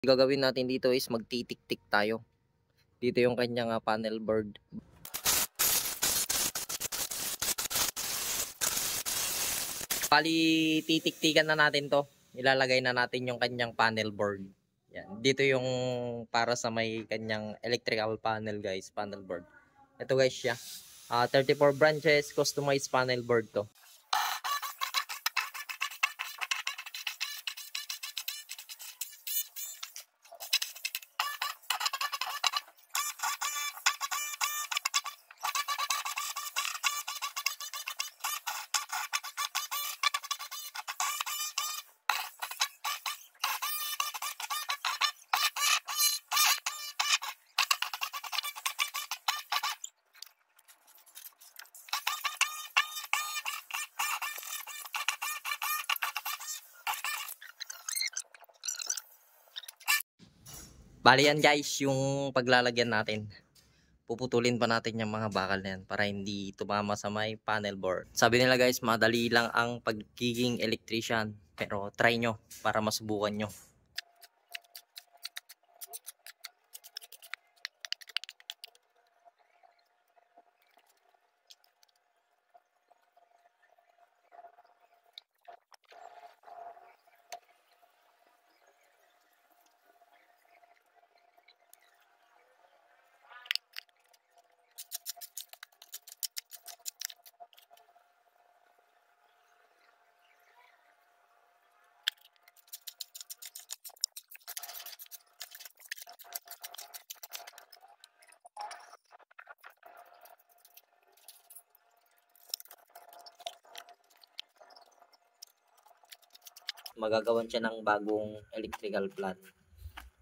Gagawin natin dito is magtitik-tik tayo. Dito yung kanyang panel board. Bali, titik-tikan na natin to. Ilalagay na natin yung kanyang panel board. Yan. Dito yung para sa may kanyang electrical panel guys, panel board. Ito guys siya. 34 branches, customized panel board to. Bali yan guys, yung paglalagyan natin. Puputulin pa natin yung mga bakal na yan para hindi tumama sa may panel board. Sabi nila guys, madali lang ang pagiging electrician. Pero try nyo para masubukan nyo. Magagawan siya ng bagong electrical plant.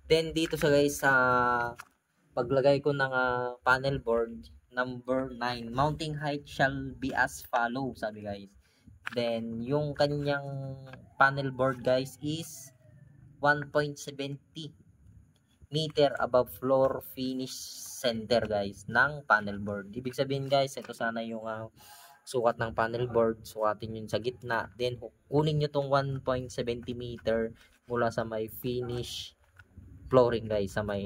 Then dito sa guys, sa paglagay ko ng panel board number 9, mounting height shall be as follow, sabi guys. Then yung kanyang panel board guys is 1.70 meter above floor finish center guys ng panel board. Ibig sabihin guys, ito sana yung sukat ng panel board, sukatin yun sa gitna, then kunin nyo tong 1.70 meter mula sa may finish flooring guys, sa may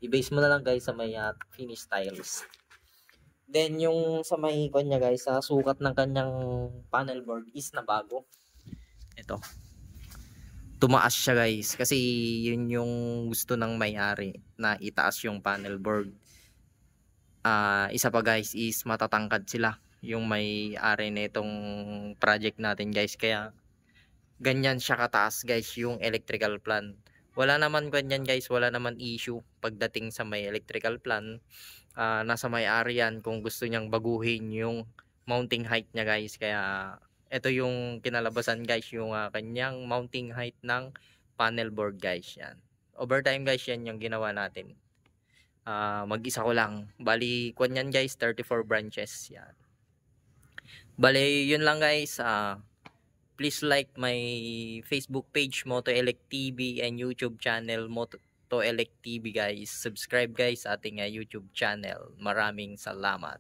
i-base mo na lang guys sa may finish tiles. Then yung sa may kanya guys, sa sukat ng kanyang panel board is na bago. Ito, tumaas siya guys kasi yun yung gusto ng may-ari na itaas yung panel board. Isa pa guys is matatangkad sila yung may-ari nitong project natin guys, kaya ganyan siya kataas guys yung electrical plant. Wala naman ganyan guys, wala naman issue pagdating sa may electrical plant. Nasa may-ari yan kung gusto niyang baguhin yung mounting height niya guys. Kaya ito yung kinalabasan guys, yung kanyang mounting height ng panel board guys. Yan, overtime guys, yan yung ginawa natin. Mag-isa ko lang. Bali, kwan yan guys, 34 branches. Yan. Bali, yun lang guys. Please like my Facebook page, Moto Elect TV, and YouTube channel, Moto Elect TV guys. Subscribe guys sa ating YouTube channel. Maraming salamat.